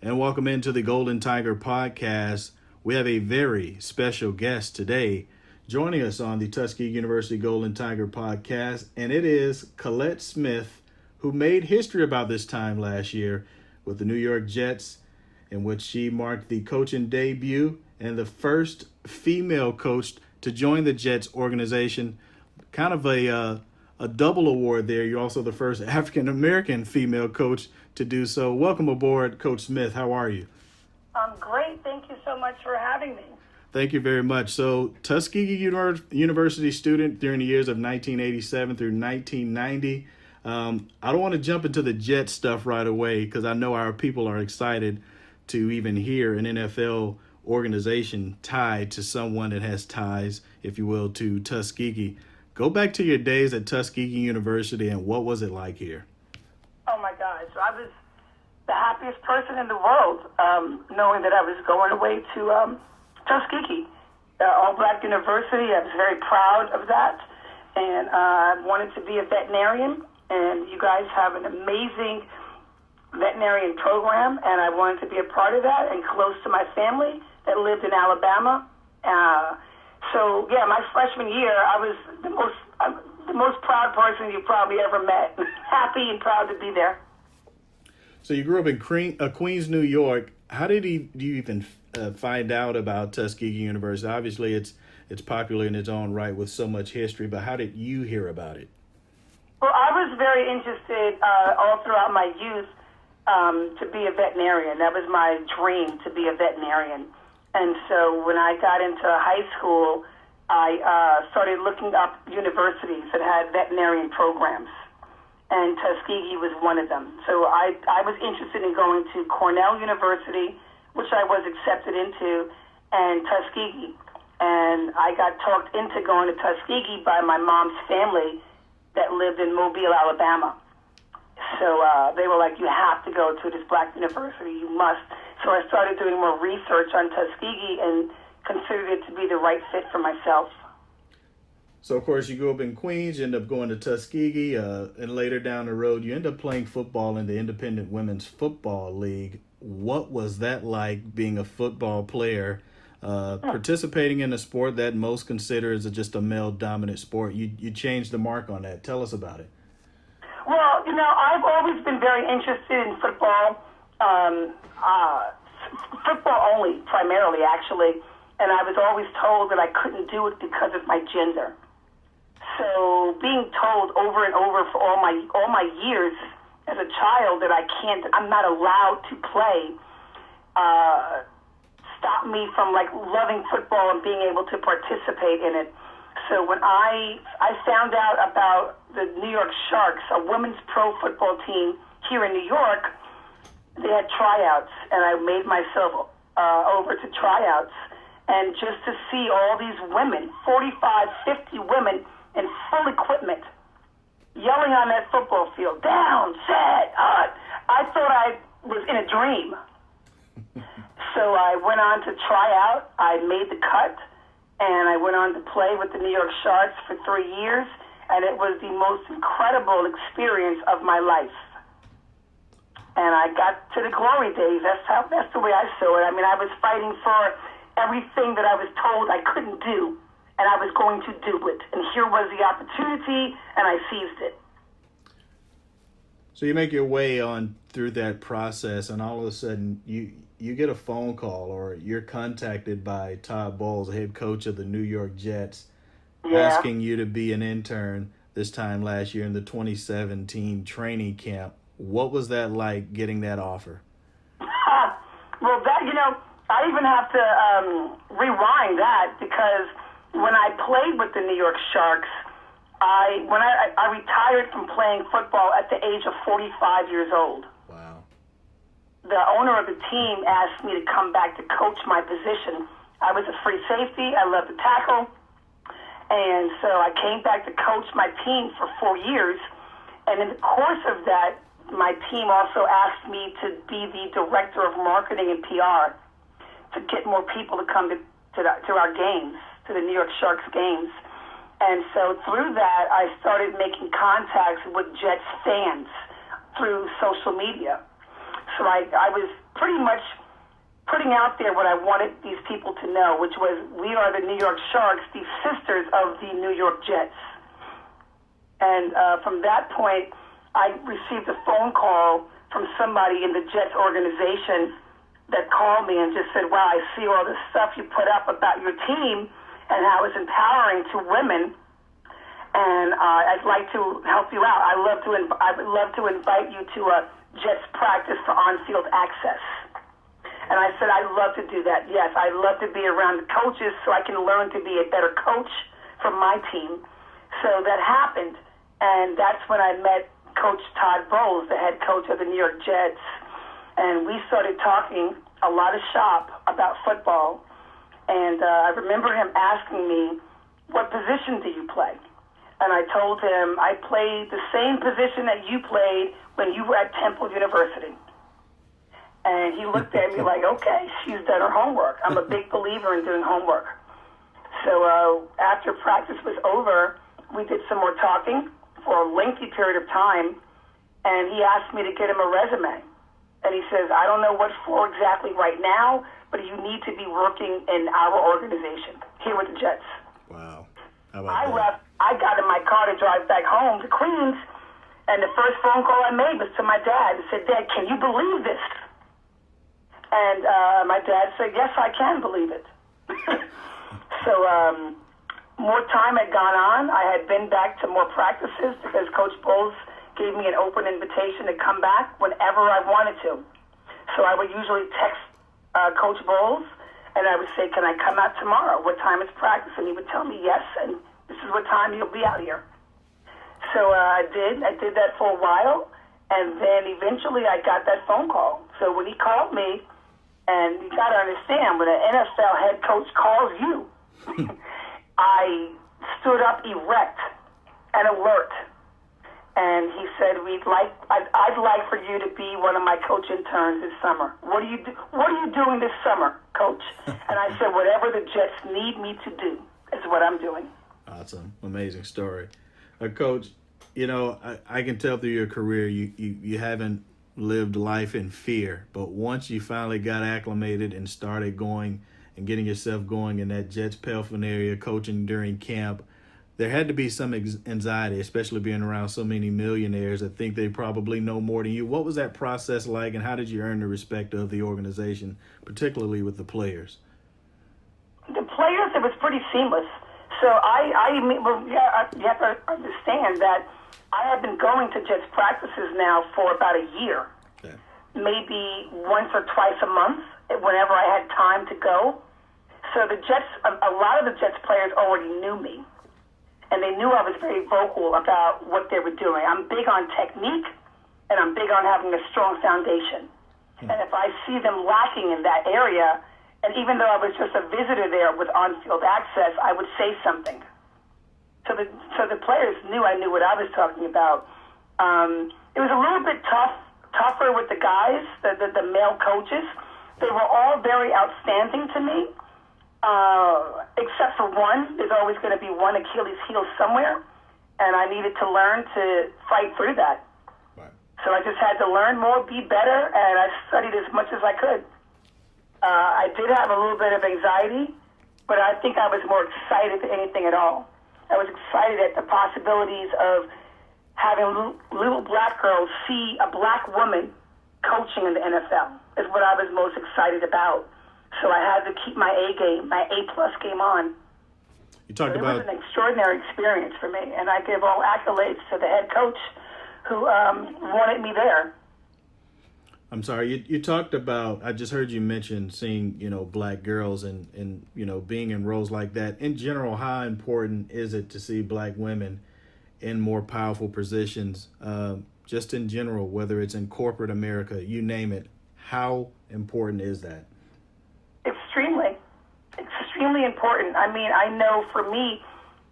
and welcome into the Golden Tiger podcast. We have a very special guest today joining us on the Tuskegee University Golden Tiger podcast, and it is Collette Smith, who made history about this time last year with the New York Jets, in which she marked the coaching debut and the first female coach to join the Jets organization. Kind of a double award there. You're also the first African-American female coach to do so. Welcome aboard, Coach Smith. How are you? I'm great. Thank you so much for having me. Thank you very much. So, Tuskegee University student during the years of 1987 through 1990. I don't want to jump into the Jet stuff right away because I know our people are excited to even hear an NFL organization tied to someone that has ties, if you will, to Tuskegee. Go back to your days at Tuskegee University and what was it like here? Oh my gosh, I was the happiest person in the world, knowing that I was going away to Tuskegee, all-black university. I was very proud of that, and I wanted to be a veterinarian, and you guys have an amazing veterinarian program, and I wanted to be a part of that and close to my family that lived in Alabama. So, yeah, my freshman year, I was the most proud person you probably ever met. Happy and proud to be there. So you grew up in Queens, New York. How did you even find out about Tuskegee University? Obviously, it's popular in its own right with so much history, but how did you hear about it? Well, I was very interested all throughout my youth to be a veterinarian. That was my dream, to be a veterinarian. And so when I got into high school, I started looking up universities that had veterinarian programs, and Tuskegee was one of them. So I was interested in going to Cornell University, which I was accepted into, and Tuskegee. And I got talked into going to Tuskegee by my mom's family that lived in Mobile, Alabama. So they were like, you have to go to this black university, you must. So I started doing more research on Tuskegee and considered it to be the right fit for myself. So, of course, you grew up in Queens, you end up going to Tuskegee, and later down the road, you end up playing football in the Independent Women's Football League. What was that like, being a football player, participating in a sport that most consider as just a male-dominant sport? You changed the mark on that. Tell us about it. Well, I've always been very interested in football, football only, primarily, actually. And I was always told that I couldn't do it because of my gender. So being told over and over for all my years as a child that I'm not allowed to play, stopped me from loving football and being able to participate in it. So when I found out about the New York Sharks, a women's pro football team here in New York, they had tryouts, and I made myself over to tryouts. And just to see all these women, 45, 50 women in full equipment, yelling on that football field, down, set, I thought I was in a dream. So I went on to try out. I made the cut, and I went on to play with the New York Sharks for 3 years, and it was the most incredible experience of my life. And I got to the glory days. That's the way I saw it. I mean, I was fighting for everything that I was told I couldn't do, and I was going to do it. And here was the opportunity, and I seized it. So you make your way on through that process, and all of a sudden you get a phone call, or you're contacted by Todd Bowles, head coach of the New York Jets, asking you to be an intern this time last year in the 2017 training camp. What was that like, getting that offer? Well, I even have to rewind that, because when I played with the New York Sharks, I retired from playing football at the age of 45 years old. Wow. The owner of the team asked me to come back to coach my position. I was a free safety. I loved to tackle. And so I came back to coach my team for 4 years. And in the course of that, my team also asked me to be the director of marketing and PR, to get more people to come to our games, to the New York Sharks games. And so through that, I started making contacts with Jets fans through social media. So I was pretty much putting out there what I wanted these people to know, which was we are the New York Sharks, the sisters of the New York Jets. And from that point, I received a phone call from somebody in the Jets organization that called me and just said, wow, I see all this stuff you put up about your team and how it's empowering to women, and I'd like to help you out. I would love to invite you to a Jets practice for on-field access. And I said, I'd love to do that. Yes, I'd love to be around the coaches so I can learn to be a better coach for my team. So that happened, and that's when I met Coach Todd Bowles, the head coach of the New York Jets, and we started talking a lot of shop about football. And I remember him asking me, what position do you play? And I told him, I played the same position that you played when you were at Temple University. And he looked at me like, okay, she's done her homework. I'm a big believer in doing homework. So after practice was over, we did some more talking for a lengthy period of time, and he asked me to get him a resume. And he says, I don't know what for exactly right now, but you need to be working in our organization here with the Jets. Wow. How about that? I got in my car to drive back home to Queens, and the first phone call I made was to my dad and said, Dad, can you believe this? And my dad said, yes, I can believe it. So more time had gone on. I had been back to more practices because Coach Bowles gave me an open invitation to come back whenever I wanted to. So I would usually text Coach Bowles, and I would say, can I come out tomorrow? What time is practice? And he would tell me yes, and this is what time you'll be out here. So I did that for a while, and then eventually I got that phone call. So when he called me, and you got to understand, when an NFL head coach calls you, I stood up erect and alert. And he said, I'd like for you to be one of my coach interns this summer. What are you doing this summer, Coach? And I said, whatever the Jets need me to do is what I'm doing. Awesome. Amazing story. Coach, I can tell through your career you haven't lived life in fear, but once you finally got acclimated and started going and getting yourself going in that Jets paraphernalia, coaching during camp, there had to be some anxiety, especially being around so many millionaires that think they probably know more than you. What was that process like, and how did you earn the respect of the organization, particularly with the players? The players, it was pretty seamless. So you have to understand that I have been going to Jets practices now for about a year, okay. Maybe once or twice a month, whenever I had time to go. So the Jets, a lot of the Jets players already knew me, and they knew I was very vocal about what they were doing. I'm big on technique, and I'm big on having a strong foundation. And if I see them lacking in that area, and even though I was just a visitor there with on-field access, I would say something. So the players knew I knew what I was talking about. It was a little bit tougher with the guys, the male coaches. They were all very outstanding to me, except for one. There's always going to be one Achilles heel somewhere, and I needed to learn to fight through that. Right. So I just had to learn more, be better, and I studied as much as I could. I did have a little bit of anxiety, but I think I was more excited than anything at all. I was excited at the possibilities of having little black girls see a black woman coaching in the NFL is what I was most excited about. So I had to keep my A game, my A-plus game on. It was an extraordinary experience for me, and I give all accolades to the head coach who wanted me there. I'm sorry, you talked about, I just heard you mention seeing, black girls and being in roles like that. In general, how important is it to see black women in more powerful positions, just in general, whether it's in corporate America, you name it? How important is that? Extremely important. I mean, I know for me,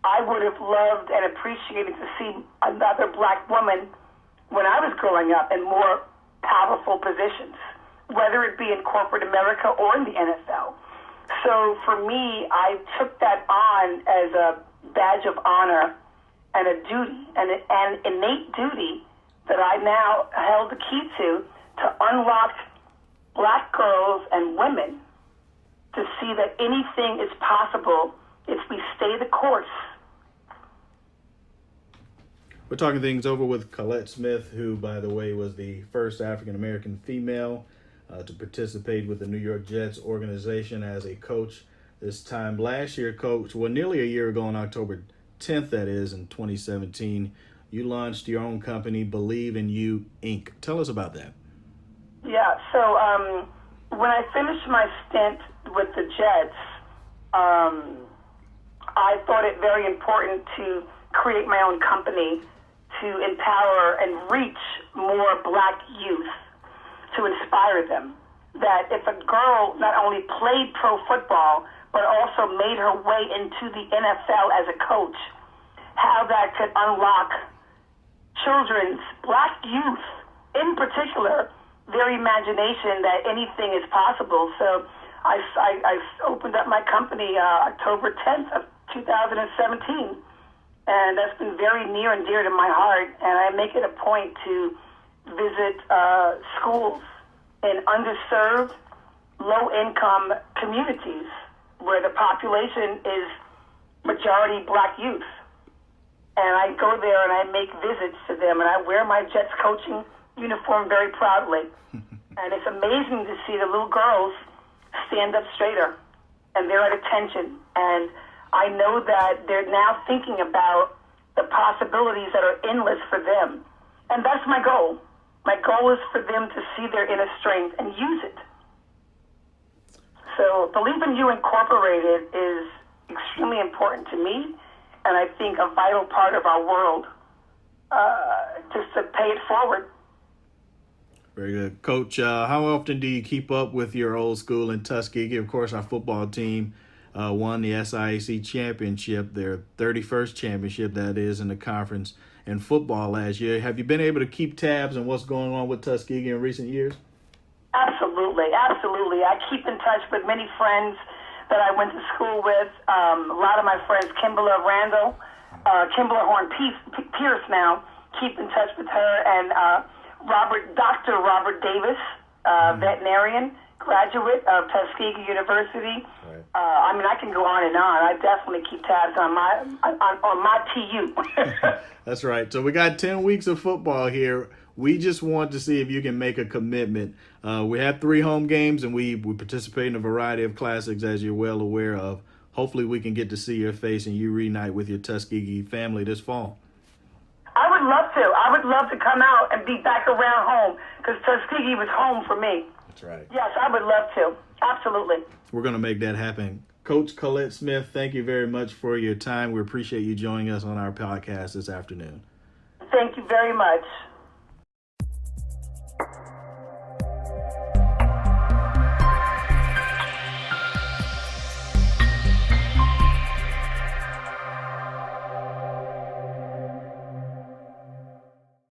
I would have loved and appreciated to see another black woman when I was growing up in more powerful positions, whether it be in corporate America or in the NFL. So for me, I took that on as a badge of honor and a duty, and an innate duty that I now held the key to to unlock black girls and women to see that anything is possible if we stay the course. We're talking things over with Collette Smith, who, by the way, was the first African-American female to participate with the New York Jets organization as a coach. This time last year, coach, well, nearly a year ago on October 10th, that is, in 2017, you launched your own company, Believe in You, Inc. Tell us about that. Yeah, so when I finished my stint with the Jets, I thought it very important to create my own company to empower and reach more black youth, to inspire them. That if a girl not only played pro football, but also made her way into the NFL as a coach, how that could unlock children's, black youth in particular, their imagination that anything is possible. So I opened up my company October 10th of 2017. And that's been very near and dear to my heart. And I make it a point to visit schools in underserved, low-income communities where the population is majority black youth. And I go there and I make visits to them, and I wear my Jets coaching uniform very proudly. And it's amazing to see the little girls stand up straighter, and they're at attention. And I know that they're now thinking about the possibilities that are endless for them. And that's my goal. My goal is for them to see their inner strength and use it. So Believe in You Incorporated is extremely important to me, and I think a vital part of our world, just to pay it forward. Very good. Coach, how often do you keep up with your old school in Tuskegee? Of course, our football team won the SIAC championship, their 31st championship, that is, in the conference in football last year. Have you been able to keep tabs on what's going on with Tuskegee in recent years? Absolutely, absolutely. I keep in touch with many friends that I went to school with. A lot of my friends, Kimball Randall, Kimball Horn Pierce now, keep in touch with her, and Dr. Robert Davis, veterinarian, graduate of Tuskegee University. Right. I can go on and on. I definitely keep tabs on my TU. That's right. So we got 10 weeks of football here. We just want to see if you can make a commitment. We have 3 home games, and we participate in a variety of classics, as you're well aware of. Hopefully we can get to see your face and you reunite with your Tuskegee family this fall. I would love to. I would love to come out and be back around home, because Tuskegee was home for me. That's right. Yes, I would love to. Absolutely. We're going to make that happen. Coach Collette Smith, thank you very much for your time. We appreciate you joining us on our podcast this afternoon. Thank you very much.